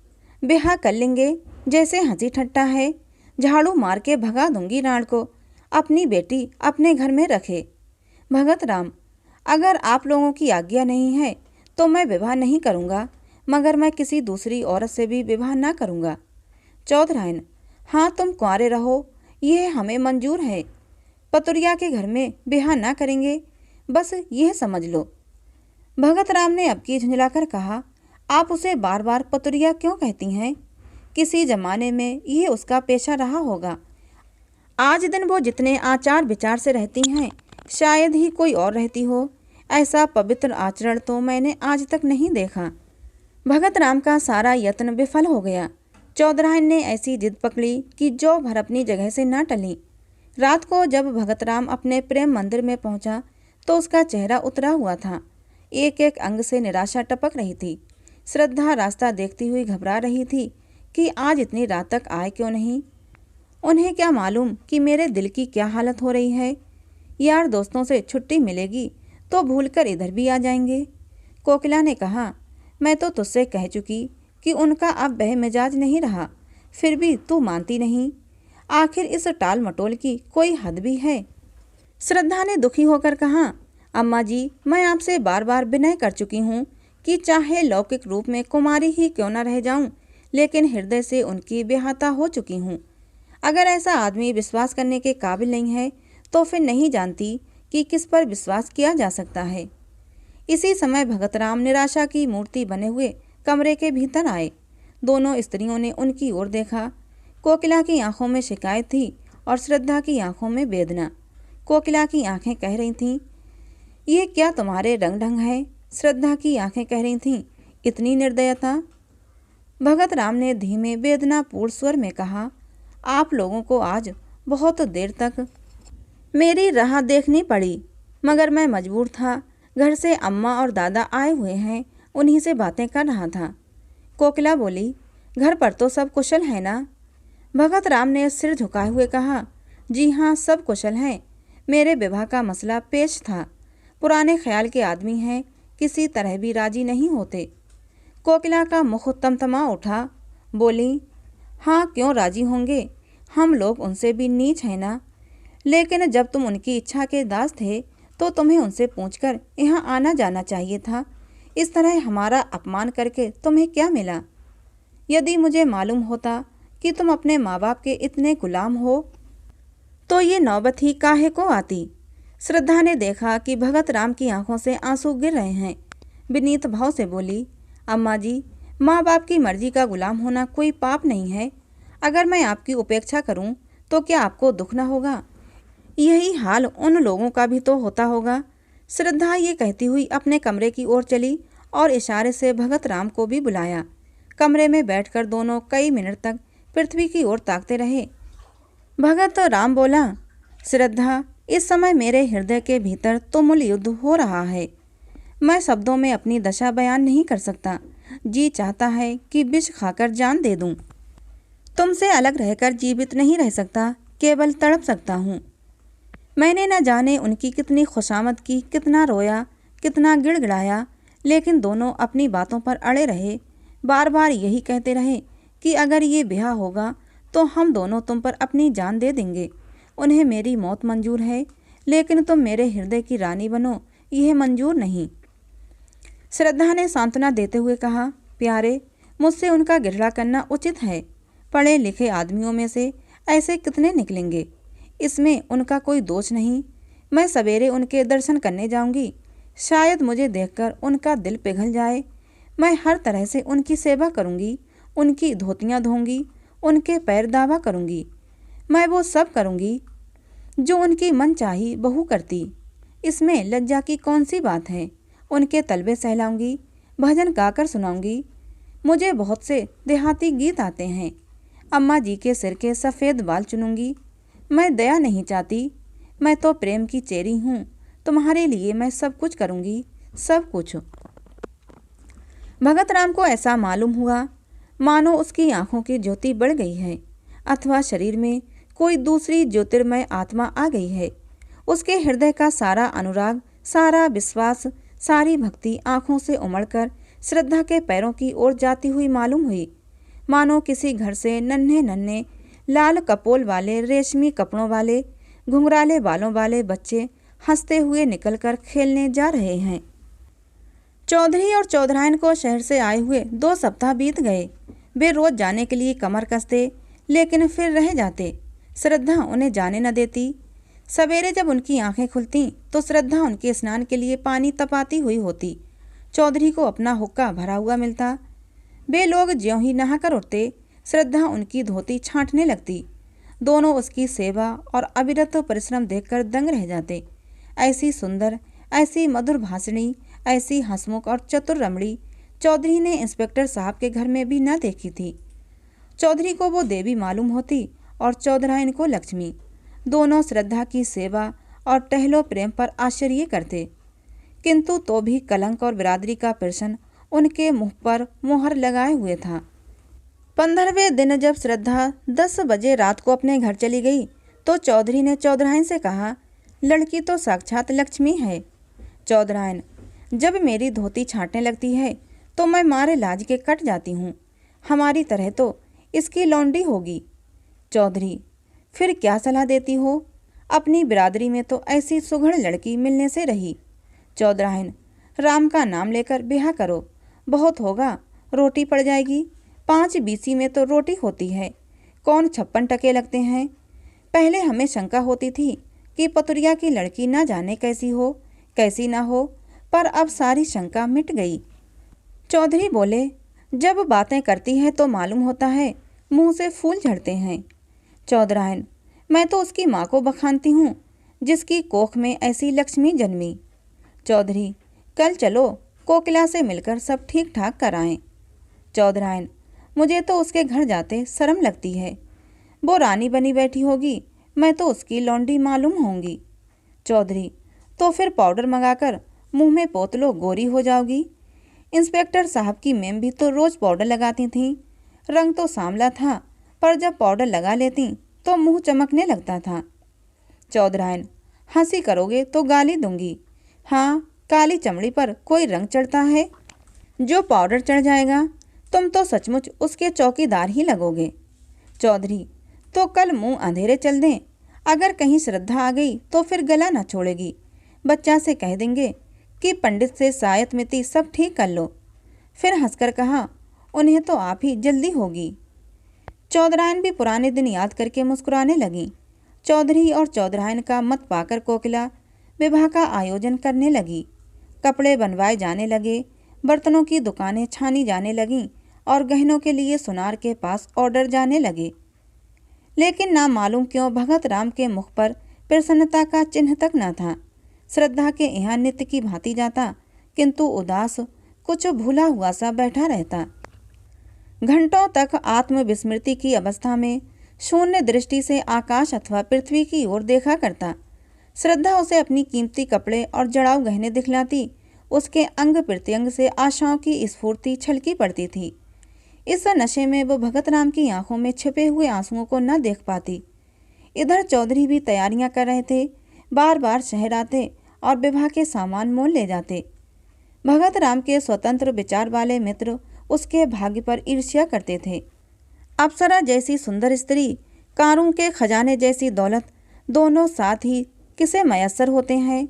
ब्याह कर लेंगे, जैसे हंसी ठट्टा है, झाड़ू मार के भगा दूंगी राण को, अपनी बेटी अपने घर में रखे। भगत राम, अगर आप लोगों की आज्ञा नहीं है तो मैं विवाह नहीं करूँगा, मगर मैं किसी दूसरी औरत से भी विवाह ना करूँगा। चौधरायन, हाँ, तुम कुंवारे रहो, यह हमें मंजूर है, पतुरिया के घर में ब्याह ना करेंगे, बस यह समझ लो। भगत राम ने अब की झुंझलाकर कहा, आप उसे बार बार पतुरिया क्यों कहती हैं, किसी जमाने में यह उसका पेशा रहा होगा। आज दिन वो जितने आचार विचार से रहती हैं, शायद ही कोई और रहती हो। ऐसा पवित्र आचरण तो मैंने आज तक नहीं देखा। भगत राम का सारा यत्न विफल हो गया। चौधरायन ने ऐसी जिद पकड़ी कि जो भर अपनी जगह से न टली। रात को जब भगत राम अपने प्रेम मंदिर में पहुंचा तो उसका चेहरा उतरा हुआ था, एक एक अंग से निराशा टपक रही थी। श्रद्धा रास्ता देखती हुई घबरा रही थी कि आज इतनी रात तक आए क्यों नहीं। उन्हें क्या मालूम कि मेरे दिल की क्या हालत हो रही है। यार दोस्तों से छुट्टी मिलेगी तो भूलकर इधर भी आ जाएंगे। कोकिला ने कहा, मैं तो तुझसे कह चुकी कि उनका अब बहमिजाज नहीं रहा, फिर भी तू मानती नहीं। आखिर इस टाल मटोल की कोई हद भी है। श्रद्धा ने दुखी होकर कहा, अम्मा जी, मैं आपसे बार बार विनय कर चुकी हूँ कि चाहे लौकिक रूप में कुमारी ही क्यों न रह जाऊं, लेकिन हृदय से उनकी बेहाता हो चुकी हूँ। अगर ऐसा आदमी विश्वास करने के काबिल नहीं है तो फिर नहीं जानती कि किस पर विश्वास किया जा सकता है। इसी समय भगतराम निराशा की मूर्ति बने हुए कमरे के भीतर आए। दोनों स्त्रियों ने उनकी ओर देखा। कोकिला की आंखों में शिकायत थी और श्रद्धा की आंखों में वेदना। कोकिला की आंखें कह रही थीं, ये क्या तुम्हारे रंग ढंग है? श्रद्धा की आंखें कह रही थीं, इतनी निर्दयता। भगत राम ने धीमे वेदनापूर्ण स्वर में कहा, आप लोगों को आज बहुत देर तक मेरी राह देखनी पड़ी, मगर मैं मजबूर था। घर से अम्मा और दादा आए हुए हैं, उन्हीं से बातें कर रहा था। कोकिला बोली, घर पर तो सब कुशल है ना? भगत राम ने सिर झुकाए हुए कहा, जी हाँ, सब कुशल हैं। मेरे विवाह का मसला पेश था। पुराने ख्याल के आदमी हैं, किसी तरह भी राजी नहीं होते। कोकिला का मुख तमतमा उठा। बोली, हाँ, क्यों राजी होंगे? हम लोग उनसे भी नीच हैं ना। लेकिन जब तुम उनकी इच्छा के दास थे तो तुम्हें उनसे पूछकर यहाँ आना जाना चाहिए था। इस तरह हमारा अपमान करके तुम्हें क्या मिला? यदि मुझे मालूम होता कि तुम अपने माँ बाप के इतने गुलाम हो तो ये नौबत ही काहे को आती। श्रद्धा ने देखा कि भगत राम की आंखों से आंसू गिर रहे हैं। विनीत भाव से बोली, अम्मा जी, माँ बाप की मर्जी का गुलाम होना कोई पाप नहीं है। अगर मैं आपकी उपेक्षा करूं तो क्या आपको दुख न होगा? यही हाल उन लोगों का भी तो होता होगा। श्रद्धा ये कहती हुई अपने कमरे की ओर चली और इशारे से भगत राम को भी बुलाया। कमरे में बैठकर दोनों कई मिनट तक पृथ्वी की ओर ताकते रहे। भगत राम बोला, श्रद्धा, इस समय मेरे हृदय के भीतर तुमुल युद्ध हो रहा है। मैं शब्दों में अपनी दशा बयान नहीं कर सकता। जी चाहता है कि विष खाकर जान दे दूं। तुमसे अलग रहकर जीवित नहीं रह सकता, केवल तड़प सकता हूँ। मैंने न जाने उनकी कितनी खुशामद की, कितना रोया, कितना गिड़गिड़ाया, लेकिन दोनों अपनी बातों पर अड़े रहे। बार बार यही कहते रहे कि अगर ये ब्याह होगा तो हम दोनों तुम पर अपनी जान दे देंगे। उन्हें मेरी मौत मंजूर है, लेकिन तुम मेरे हृदय की रानी बनो, यह मंजूर नहीं। श्रद्धा ने सांत्वना देते हुए कहा, प्यारे, मुझसे उनका गिरड़ा करना उचित है। पढ़े लिखे आदमियों में से ऐसे कितने निकलेंगे, इसमें उनका कोई दोष नहीं। मैं सवेरे उनके दर्शन करने जाऊंगी। शायद मुझे देखकर उनका दिल पिघल जाए। मैं हर तरह से उनकी सेवा करूंगी, उनकी धोतियाँ धोऊंगी, उनके पैर दावा करूंगी। मैं वो सब करूंगी जो उनकी मन चाही बहू करती। इसमें लज्जा की कौन सी बात है? उनके तलबे सहलाऊंगी, भजन गाकर सुनाऊंगी। मुझे बहुत से देहाती गीत आते हैं। अम्मा जी के सिर के सफ़ेद बाल चुनूंगी। मैं दया नहीं चाहती, मैं तो प्रेम की चेरी हूँ। तुम्हारे लिए मैं सब कुछ करूँगी, सब कुछ। भगत राम को ऐसा मालूम हुआ मानो उसकी आंखों की ज्योति बढ़ गई है, अथवा शरीर में कोई दूसरी ज्योतिर्मय आत्मा आ गई है। उसके हृदय का सारा अनुराग, सारा विश्वास, सारी भक्ति आंखों से उमड़कर श्रद्धा के पैरों की ओर जाती हुई मालूम हुई। मानो किसी घर से नन्हे नन्हे लाल कपोल वाले, रेशमी कपड़ों वाले, घुंघराले बालों वाले बच्चे हंसते हुए निकलकर खेलने जा रहे हैं। चौधरी और चौधराइन को शहर से आए हुए 2 सप्ताह बीत गए। वे रोज जाने के लिए कमर कसते, लेकिन फिर रह जाते। श्रद्धा उन्हें जाने न देती। सवेरे जब उनकी आंखें खुलती तो श्रद्धा उनके स्नान के लिए पानी तपाती हुई होती। चौधरी को अपना हुक्का भरा हुआ मिलता। वे लोग ज्यों ही नहाकर उठते, श्रद्धा उनकी धोती छांटने लगती। दोनों उसकी सेवा और अविरत परिश्रम देखकर दंग रह जाते। ऐसी सुंदर, ऐसी मधुर भाषणी, ऐसी हंसमुख और चतुर रमणी चौधरी ने इंस्पेक्टर साहब के घर में भी न देखी थी। चौधरी को वो देवी मालूम होती और चौधराइन को लक्ष्मी। दोनों श्रद्धा की सेवा और टहलो प्रेम पर आश्चर्य करते, किंतु तो भी कलंक और बिरादरी का प्रश्न उनके मुंह पर मोहर लगाए हुए था। 15वें दिन जब श्रद्धा 10 बजे रात को अपने घर चली गई तो चौधरी ने चौधराइन से कहा, लड़की तो साक्षात लक्ष्मी है। चौधराइन, जब मेरी धोती छांटने लगती है तो मैं मारे लाज के कट जाती हूँ। हमारी तरह तो इसकी लौंडी होगी। चौधरी, फिर क्या सलाह देती हो? अपनी बिरादरी में तो ऐसी सुघड़ लड़की मिलने से रही। चौधराइन, राम का नाम लेकर ब्याह करो, बहुत होगा, रोटी पड़ जाएगी। 5 बीसी में तो रोटी होती है, कौन 56 टके लगते हैं। पहले हमें शंका होती थी कि पतुरिया की लड़की ना जाने कैसी हो कैसी ना हो, पर अब सारी शंका मिट गई। चौधरी बोले, जब बातें करती है तो मालूम होता है मुंह से फूल झड़ते हैं। चौधराइन, मैं तो उसकी माँ को बखानती हूँ, जिसकी कोख में ऐसी लक्ष्मी जन्मी। चौधरी, कल चलो, कोकिला से मिलकर सब ठीक ठाक कराएं। चौधराइन, मुझे तो उसके घर जाते शर्म लगती है, वो रानी बनी बैठी होगी, मैं तो उसकी लौंडी मालूम होंगी। चौधरी, तो फिर पाउडर मंगाकर मुंह में पोत लो, गोरी हो जाओगी। इंस्पेक्टर साहब की मेम भी तो रोज पाउडर लगाती थीं, रंग तो सांवला था, पर जब पाउडर लगा लेती तो मुंह चमकने लगता था। चौधराइन, हंसी करोगे तो गाली दूंगी। हाँ, काली चमड़ी पर कोई रंग चढ़ता है, जो पाउडर चढ़ जाएगा तुम तो सचमुच उसके चौकीदार ही लगोगे। चौधरी, तो कल मुंह अंधेरे चल दें, अगर कहीं श्रद्धा आ गई तो फिर गला न छोड़ेगी। बच्चा से कह देंगे कि पंडित से सायत मिति सब ठीक कर लो। फिर हंसकर कहा, उन्हें तो आप ही जल्दी होगी। चौधराइन भी पुराने दिन याद करके मुस्कुराने लगी। चौधरी और चौधराइन का मत पाकर कोकिला विवाह का आयोजन करने लगी। कपड़े बनवाए जाने लगे, बर्तनों की दुकानें छानी जाने लगीं और गहनों के लिए सुनार के पास ऑर्डर जाने लगे। लेकिन ना मालूम क्यों भगत राम के मुख पर प्रसन्नता का चिन्ह तक न था। श्रद्धा के यहाँ नित्य की भांति जाता, किंतु उदास, कुछ भूला हुआ सा बैठा रहता। घंटों तक आत्मविस्मृति की अवस्था में शून्य दृष्टि से आकाश अथवा पृथ्वी की ओर देखा करता। श्रद्धा उसे अपनी कीमती कपड़े और जड़ाऊ गहने दिखलाती, उसके अंग प्रत्यंग से आशाओं की स्फूर्ति छलकी पड़ती थी। इस नशे में वो भगत राम की आंखों में छिपे हुए आंसुओं को न देख पाती। इधर चौधरी भी तैयारियां कर रहे थे, बार बार शहर आते और विवाह के सामान मोल ले जाते। भगत राम के स्वतंत्र विचार वाले मित्र उसके भाग्य पर ईर्ष्या करते थे। अप्सरा जैसी सुंदर स्त्री, कारों के खजाने जैसी दौलत, दोनों साथ ही किसे मयस्सर होते हैं।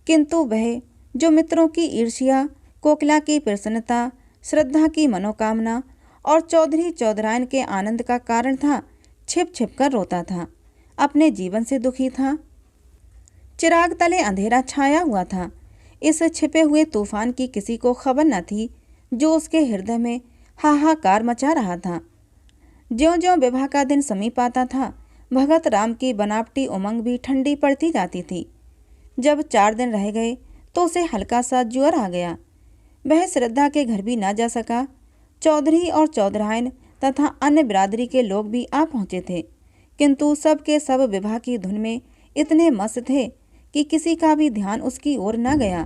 किंतु वह जो मित्रों की ईर्ष्या, कोकिला की प्रसन्नता, श्रद्धा की मनोकामना और चौधरी चौधराइन के आनंद का कारण था, छिप छिप कर रोता था, अपने जीवन से दुखी था। चिराग तले अंधेरा छाया हुआ था। इस छिपे हुए तूफान की किसी को खबर न थी जो उसके हृदय में हाहाकार मचा रहा था। ज्यों-ज्यों विवाह का दिन समीप आता था, भगत राम की बनावटी उमंग भी ठंडी पड़ती जाती थी। जब 4 दिन रह गए तो उसे हल्का सा ज्वर आ गया। वह श्रद्धा के घर भी ना जा सका। चौधरी और चौधराइन तथा अन्य बिरादरी के लोग भी आ पहुँचे थे, किंतु सब के सब विवाह की धुन में इतने मस्त थे कि किसी का भी ध्यान उसकी ओर न गया।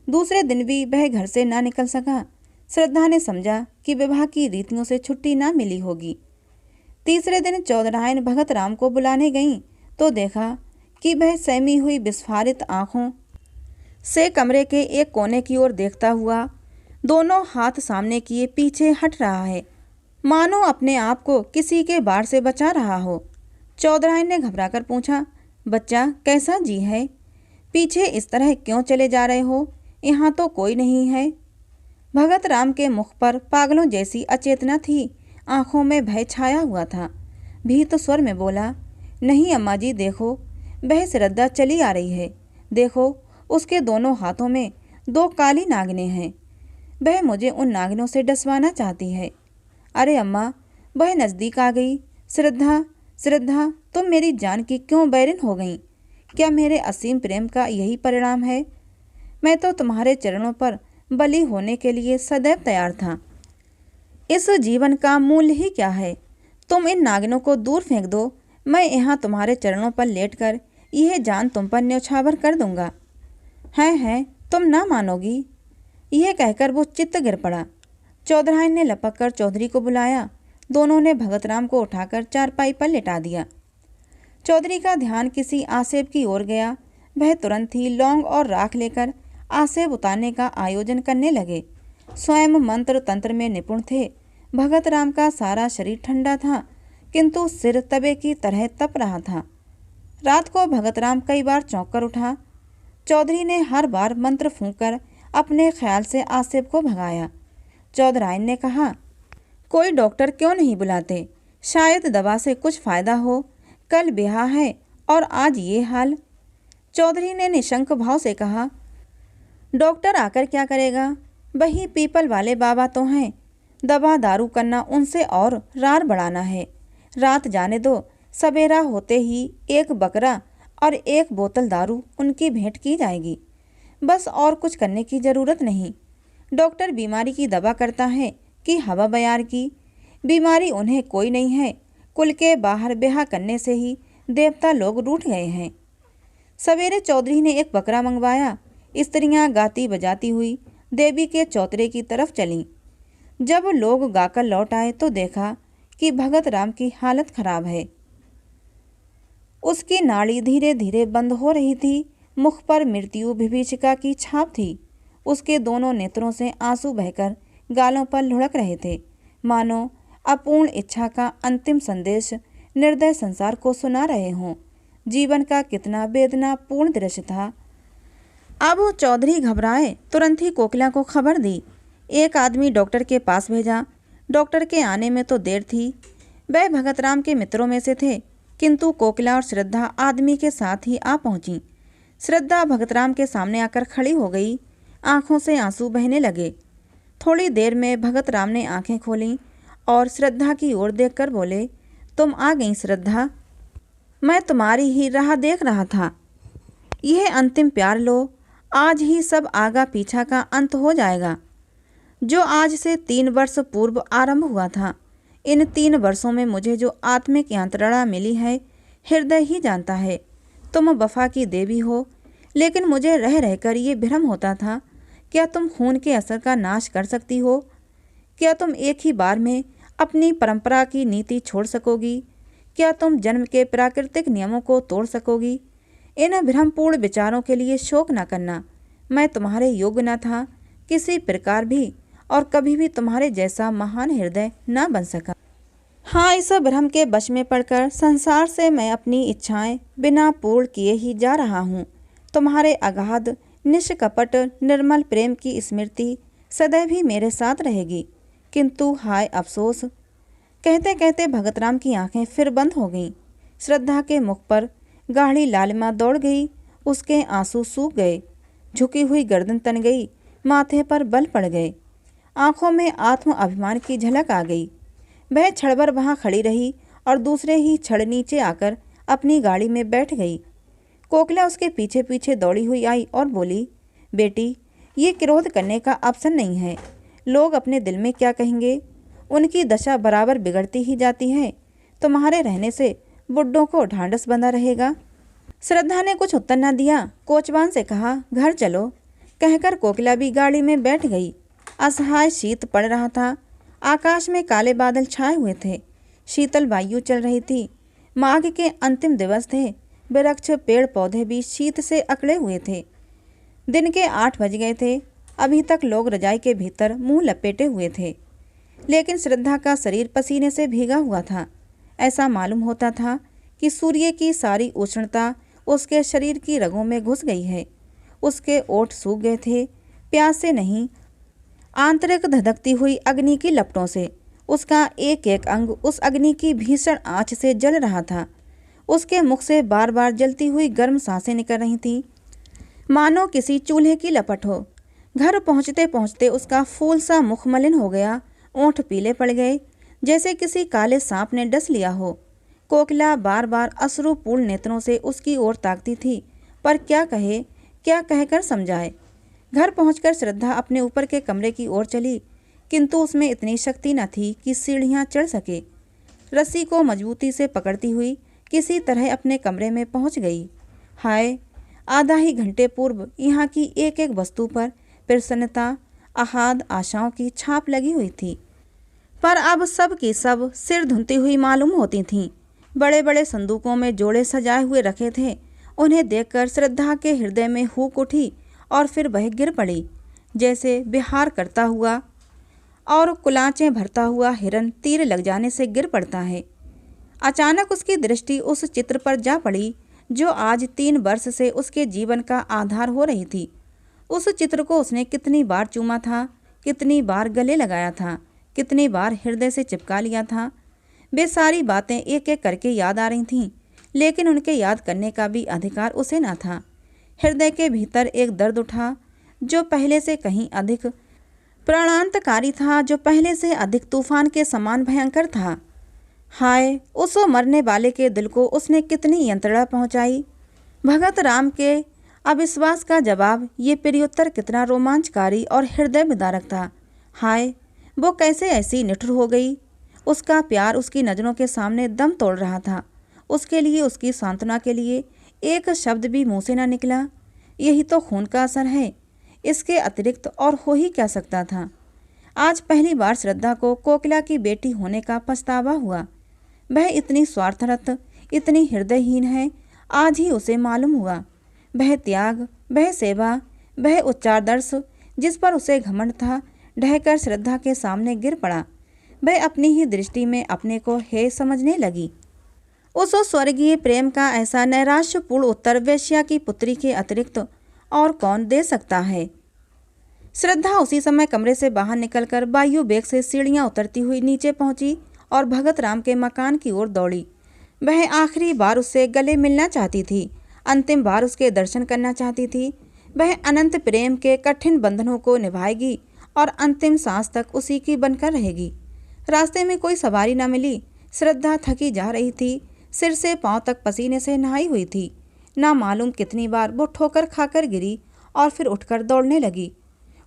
दूसरे दिन भी वह घर से ना निकल सका। श्रद्धा ने समझा कि विवाह की रीतियों से छुट्टी ना मिली होगी। तीसरे दिन चौधराइन भगत राम को बुलाने गईं तो देखा कि वह सहमी हुई विस्फारित आंखों से कमरे के एक कोने की ओर देखता हुआ दोनों हाथ सामने किए पीछे हट रहा है, मानो अपने आप को किसी के बाढ़ से बचा रहा हो। चौधराइन ने घबराकर पूछा, बच्चा कैसा जी है? पीछे इस तरह क्यों चले जा रहे हो? यहाँ तो कोई नहीं है। भगत राम के मुख पर पागलों जैसी अचेतना थी, आंखों में भय छाया हुआ था। भीत स्वर में बोला, नहीं अम्मा जी, देखो वह श्रद्धा चली आ रही है। देखो उसके दोनों हाथों में 2 काली नागिनें हैं। वह मुझे उन नागिनों से डसवाना चाहती है। अरे अम्मा, वह नज़दीक आ गई। श्रद्धा, श्रद्धा, तुम मेरी जान की क्यों बैरिन हो गई? क्या मेरे असीम प्रेम का यही परिणाम है? मैं तो तुम्हारे चरणों पर बलि होने के लिए सदैव तैयार था। इस जीवन का मूल्य ही क्या है? तुम इन नागिनों को दूर फेंक दो, मैं यहाँ तुम्हारे चरणों पर लेटकर यह जान तुम पर न्यौछावर कर दूंगा। हैं, तुम ना मानोगी। यह कहकर वो चित्त गिर पड़ा। चौधराइन ने लपक कर चौधरी को बुलाया। दोनों ने भगत राम को उठाकर चारपाई पर लिटा दिया। चौधरी का ध्यान किसी आसेब की ओर गया। वह तुरंत ही लौंग और राख लेकर आसेब उतारने का आयोजन करने लगे। स्वयं मंत्र तंत्र में निपुण थे। भगत राम का सारा शरीर ठंडा था, किंतु सिर तवे की तरह तप रहा था। रात को भगतराम कई बार चौंक कर उठा। चौधरी ने हर बार मंत्र फूंककर अपने ख्याल से आसिफ को भगाया। चौधराइन ने कहा, कोई डॉक्टर क्यों नहीं बुलाते, शायद दवा से कुछ फायदा हो। कल ब्याह है और आज ये हाल। चौधरी ने निशंक भाव से कहा, डॉक्टर आकर क्या करेगा, वही पीपल वाले बाबा तो हैं। दवा दारू करना उनसे और रार बढ़ाना है। रात जाने दो, सवेरा होते ही एक बकरा और एक बोतल दारू उनकी भेंट की जाएगी। बस और कुछ करने की ज़रूरत नहीं। डॉक्टर बीमारी की दवा करता है कि हवा बयार की। बीमारी उन्हें कोई नहीं है। कुल के बाहर ब्याह करने से ही देवता लोग रूठ गए हैं। सवेरे चौधरी ने एक बकरा मंगवाया। स्त्रियां गाती बजाती हुई देवी के चौतरे की तरफ चलीं। जब लोग गाकर लौट आए तो देखा कि भगत राम की हालत खराब है। उसकी नाड़ी धीरे धीरे बंद हो रही थी। मुख पर मृत्यु विभीषिका की छाप थी। उसके दोनों नेत्रों से आंसू बहकर गालों पर लुढ़क रहे थे, मानो अपूर्ण इच्छा का अंतिम संदेश निर्दय संसार को सुना रहे हों। जीवन का कितना वेदनापूर्ण दृश्य था। अब वो चौधरी घबराए, तुरंत ही कोकिला को खबर दी। एक आदमी डॉक्टर के पास भेजा। डॉक्टर के आने में तो देर थी। वह भगतराम के मित्रों में से थे, किंतु कोकिला और श्रद्धा आदमी के साथ ही आ पहुंची। श्रद्धा भगतराम के सामने आकर खड़ी हो गई। आंखों से आंसू बहने लगे। थोड़ी देर में भगतराम ने आंखें खोलीं और श्रद्धा की ओर देखकर बोले, तुम आ गई श्रद्धा, मैं तुम्हारी ही राह देख रहा था। यह अंतिम प्यार लो, आज ही सब आगा पीछा का अंत हो जाएगा। जो आज से 3 वर्ष पूर्व आरंभ हुआ था, इन 3 वर्षों में मुझे जो आत्मिक यंत्रणा मिली है, हृदय ही जानता है। तुम वफा की देवी हो, लेकिन मुझे रह रहकर ये भ्रम होता था, क्या तुम खून के असर का नाश कर सकती हो? क्या तुम एक ही बार में अपनी परंपरा की नीति छोड़ सकोगी? क्या तुम जन्म के प्राकृतिक नियमों को तोड़ सकोगी? इन भ्रमपूर्ण विचारों के लिए शोक न करना। मैं तुम्हारे योग्य न था किसी प्रकार भी, और कभी भी तुम्हारे जैसा महान हृदय न बन सका। हाँ, इस भ्रम के वश में पड़कर संसार से मैं अपनी इच्छाएं बिना पूर्ण किए ही जा रहा हूँ। तुम्हारे अगाध निष्कपट निर्मल प्रेम की स्मृति सदैव ही मेरे साथ रहेगी, किंतु हाय अफसोस। कहते कहते भगतराम की आंखें फिर बंद हो गईं। श्रद्धा के मुख पर गाढ़ी लालिमा दौड़ गई। उसके आंसू सूख गए। झुकी हुई गर्दन तन गई। माथे पर बल पड़ गए। आंखों में आत्म अभिमान की झलक आ गई। वह क्षणभर वहां खड़ी रही और दूसरे ही क्षण नीचे आकर अपनी गाड़ी में बैठ गई। कोकिला उसके पीछे पीछे दौड़ी हुई आई और बोली, बेटी, ये क्रोध करने का अवसर नहीं है। लोग अपने दिल में क्या कहेंगे? उनकी दशा बराबर बिगड़ती ही जाती है। तुम्हारे रहने से बुड्ढों को ढांढस बंधा रहेगा। श्रद्धा ने कुछ उत्तर न दिया। कोचवान से कहा, घर चलो। कहकर कोकिला भी गाड़ी में बैठ गई। असहाय शीत पड़ रहा था। आकाश में काले बादल छाए हुए थे। शीतल वायु चल रही थी। माघ के अंतिम दिवस थे। वृक्ष पेड़ पौधे भी शीत से अकड़े हुए थे। दिन के 8 बज गए थे। अभी तक लोग रजाई के भीतर मुंह लपेटे हुए थे, लेकिन श्रद्धा का शरीर पसीने से भीगा हुआ था। ऐसा मालूम होता था कि सूर्य की सारी उष्णता उसके शरीर की रगों में घुस गई है। उसके ओठ सूख गए थे, प्यास से नहीं, आंतरिक धधकती हुई अग्नि की लपटों से। उसका एक एक अंग उस अग्नि की भीषण आंच से जल रहा था। उसके मुख से बार बार जलती हुई गर्म सांसें निकल रही थीं, मानो किसी चूल्हे की लपट हो। घर पहुंचते पहुंचते उसका फूल सा मुख मलिन हो गया। ओंठ पीले पड़ गए, जैसे किसी काले सांप ने डस लिया हो। कोकिला बार बार अश्रुपूर्ण नेत्रों से उसकी ओर ताकती थी, पर क्या कहे, क्या कहकर समझाए। घर पहुंचकर श्रद्धा अपने ऊपर के कमरे की ओर चली, किंतु उसमें इतनी शक्ति न थी कि सीढ़ियां चढ़ सके। रस्सी को मजबूती से पकड़ती हुई किसी तरह अपने कमरे में पहुंच गई। हाय, आधा ही घंटे पूर्व यहाँ की एक एक वस्तु पर प्रसन्नता, अहाद आशाओं की छाप लगी हुई थी, पर अब सब की सब सिर धुनती हुई मालूम होती थीं। बड़े बड़े संदूकों में जोड़े सजाए हुए रखे थे। उन्हें देखकर श्रद्धा के हृदय में हुक उठी और फिर वह गिर पड़ी, जैसे विहार करता हुआ और कुलांचें भरता हुआ हिरन तीर लग जाने से गिर पड़ता है। अचानक उसकी दृष्टि उस चित्र पर जा पड़ी जो आज 3 वर्ष से उसके जीवन का आधार हो रही थी। उस चित्र को उसने कितनी बार चूमा था, कितनी बार गले लगाया था, कितनी बार हृदय से चिपका लिया था। वे सारी बातें एक एक करके याद आ रही थीं, लेकिन उनके याद करने का भी अधिकार उसे न था। हृदय के भीतर एक दर्द उठा जो पहले से कहीं अधिक प्राणांतकारी था, जो पहले से अधिक तूफान के समान भयंकर था। हाय, उस मरने वाले के दिल को उसने कितनी यंत्रणा पहुंचाई। भगत राम के अविश्वास का जवाब ये प्रत्युत्तर कितना रोमांचकारी और हृदय विदारक था। हाय, वो कैसे ऐसी निठुर हो गई। उसका प्यार उसकी नज़रों के सामने दम तोड़ रहा था। उसके लिए, उसकी सांत्वना के लिए एक शब्द भी मुंह से न निकला। यही तो खून का असर है, इसके अतिरिक्त और हो ही क्या सकता था। आज पहली बार श्रद्धा को कोकिला की बेटी होने का पछतावा हुआ। वह इतनी स्वार्थरत, इतनी हृदयहीन है, आज ही उसे मालूम हुआ। वह त्याग, वह सेवा, वह उच्चारदर्श जिस पर उसे घमंड था, ढहकर श्रद्धा के सामने गिर पड़ा। वह अपनी ही दृष्टि में अपने को हे समझने लगी। उस स्वर्गीय प्रेम का ऐसा नैराश्यपूर्ण उत्तर वेश्या की पुत्री के अतिरिक्त और कौन दे सकता है। श्रद्धा उसी समय कमरे से बाहर निकलकर वायु वेग से सीढ़ियां उतरती हुई नीचे पहुंची और भगत राम के मकान की ओर दौड़ी। वह आखिरी बार उससे गले मिलना चाहती थी, अंतिम बार उसके दर्शन करना चाहती थी। वह अनंत प्रेम के कठिन बंधनों को निभाएगी और अंतिम सांस तक उसी की बनकर रहेगी। रास्ते में कोई सवारी न मिली। श्रद्धा थकी जा रही थी, सिर से पांव तक पसीने से नहाई हुई थी। ना मालूम कितनी बार वो ठोकर खाकर गिरी और फिर उठकर दौड़ने लगी।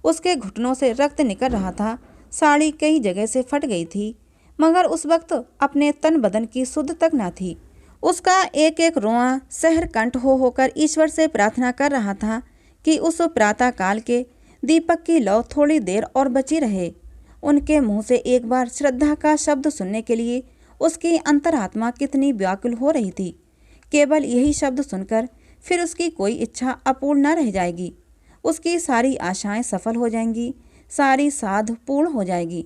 उसके घुटनों से रक्त निकल रहा था, साड़ी कई जगह से फट गई थी, मगर उस वक्त अपने तन बदन की सुध तक न थी। उसका एक एक रोआं सहर कंठ हो होकर ईश्वर से प्रार्थना कर रहा था कि उस प्रातः काल के दीपक की लौ थोड़ी देर और बची रहे। उनके मुंह से एक बार श्रद्धा का शब्द सुनने के लिए उसकी अंतरात्मा कितनी व्याकुल हो रही थी। केवल यही शब्द सुनकर फिर उसकी कोई इच्छा अपूर्ण न रह जाएगी। उसकी सारी आशाएं सफल हो जाएंगी, सारी साध पूर्ण हो जाएगी।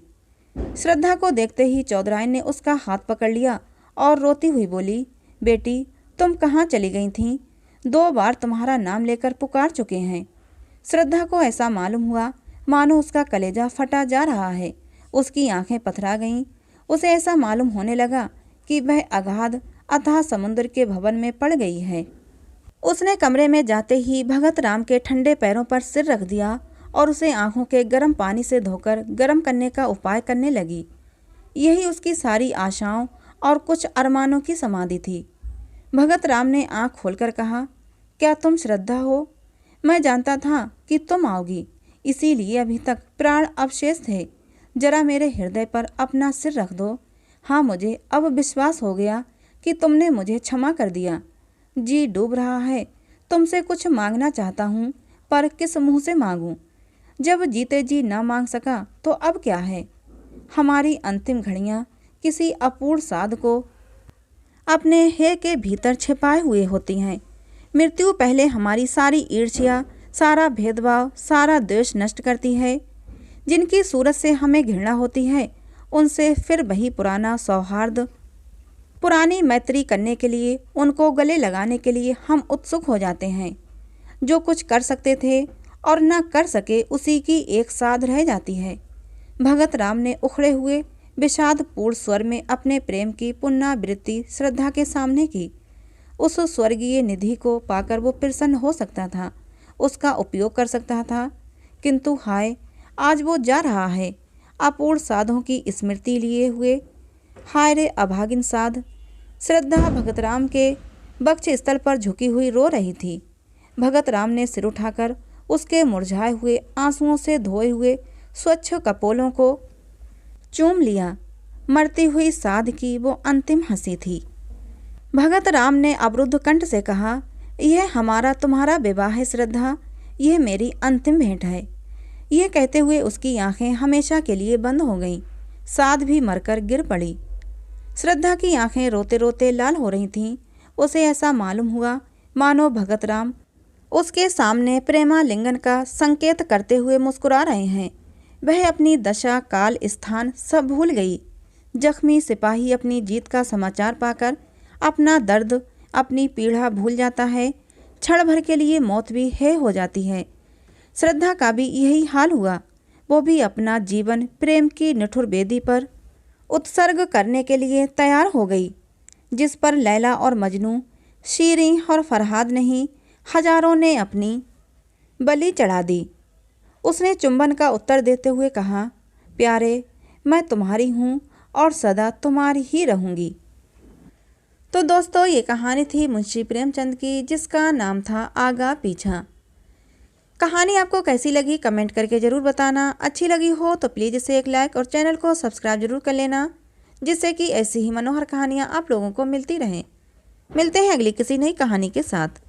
श्रद्धा को देखते ही चौधराइन ने उसका हाथ पकड़ लिया और रोती हुई बोली, बेटी, तुम कहाँ चली गई थीं? 2 बार तुम्हारा नाम लेकर पुकार चुके हैं। श्रद्धा को ऐसा मालूम हुआ मानो उसका कलेजा फटा जा रहा है। उसकी आंखें पथरा गईं। उसे ऐसा मालूम होने लगा कि वह अगाध अथाह समुद्र के भवन में पड़ गई है। उसने कमरे में जाते ही भगत राम के ठंडे पैरों पर सिर रख दिया और उसे आंखों के गर्म पानी से धोकर गर्म करने का उपाय करने लगी। यही उसकी सारी आशाओं और कुछ अरमानों की समाधि थी। भगत राम ने आंख खोलकर कहा, क्या तुम श्रद्धा हो? मैं जानता था कि तुम आओगी, इसीलिए अभी तक प्राण अवशेष थे। जरा मेरे हृदय पर अपना सिर रख दो। हाँ, मुझे अब विश्वास हो गया कि तुमने मुझे क्षमा कर दिया। जी डूब रहा है। तुमसे कुछ मांगना चाहता हूँ, पर किस मुंह से मांगूं? जब जीते जी ना मांग सका तो अब क्या है। हमारी अंतिम घड़ियाँ किसी अपूर्ण साध को अपने हे के भीतर छिपाए हुए होती हैं। मृत्यु पहले हमारी सारी ईर्ष्या, सारा भेदभाव, सारा द्वेष नष्ट करती है। जिनकी सूरत से हमें घृणा होती है, उनसे फिर वही पुराना सौहार्द, पुरानी मैत्री करने के लिए, उनको गले लगाने के लिए हम उत्सुक हो जाते हैं। जो कुछ कर सकते थे और न कर सके, उसी की एक साध रह जाती है। भगत राम ने उखड़े हुए विषादपूर्ण स्वर में अपने प्रेम की पुनरावृत्ति श्रद्धा के सामने की। उस स्वर्गीय निधि को पाकर वो प्रसन्न हो सकता था, उसका उपयोग कर सकता था, किंतु हाय, आज वो जा रहा है अपूर्ण साधों की स्मृति लिए हुए। हाय रे अभागिन साध। श्रद्धा भगत राम के वक्ष स्थल पर झुकी हुई रो रही थी। भगत राम ने सिर उठाकर उसके मुरझाए हुए, आंसुओं से धोए हुए स्वच्छ कपोलों को चूम लिया। मरती हुई साध की वो अंतिम हंसी थी। भगत राम ने अवरुद्ध कंठ से कहा, यह हमारा तुम्हारा विवाह है श्रद्धा, यह मेरी अंतिम भेंट है। यह कहते हुए उसकी आंखें हमेशा के लिए बंद हो गईं। साध भी मरकर गिर पड़ी। श्रद्धा की आंखें रोते रोते लाल हो रही थीं। उसे ऐसा मालूम हुआ मानो भगत राम उसके सामने प्रेमालिंगन का संकेत करते हुए मुस्कुरा रहे हैं। वह अपनी दशा, काल, स्थान सब भूल गई। जख्मी सिपाही अपनी जीत का समाचार पाकर अपना दर्द अपनी पीड़ा भूल जाता है, क्षण भर के लिए मौत भी है हो जाती है। श्रद्धा का भी यही हाल हुआ। वो भी अपना जीवन प्रेम की निठुर बेदी पर उत्सर्ग करने के लिए तैयार हो गई, जिस पर लैला और मजनू, शीरीं और फरहाद नहीं, हजारों ने अपनी बलि चढ़ा दी। उसने चुंबन का उत्तर देते हुए कहा, प्यारे, मैं तुम्हारी हूँ और सदा तुम्हारी ही रहूँगी। तो दोस्तों, ये कहानी थी मुंशी प्रेमचंद की, जिसका नाम था आगा पीछा। कहानी आपको कैसी लगी कमेंट करके ज़रूर बताना। अच्छी लगी हो तो प्लीज़ इसे एक लाइक और चैनल को सब्सक्राइब जरूर कर लेना, जिससे कि ऐसी ही मनोहर कहानियाँ आप लोगों को मिलती रहें। मिलते हैं अगली किसी नई कहानी के साथ।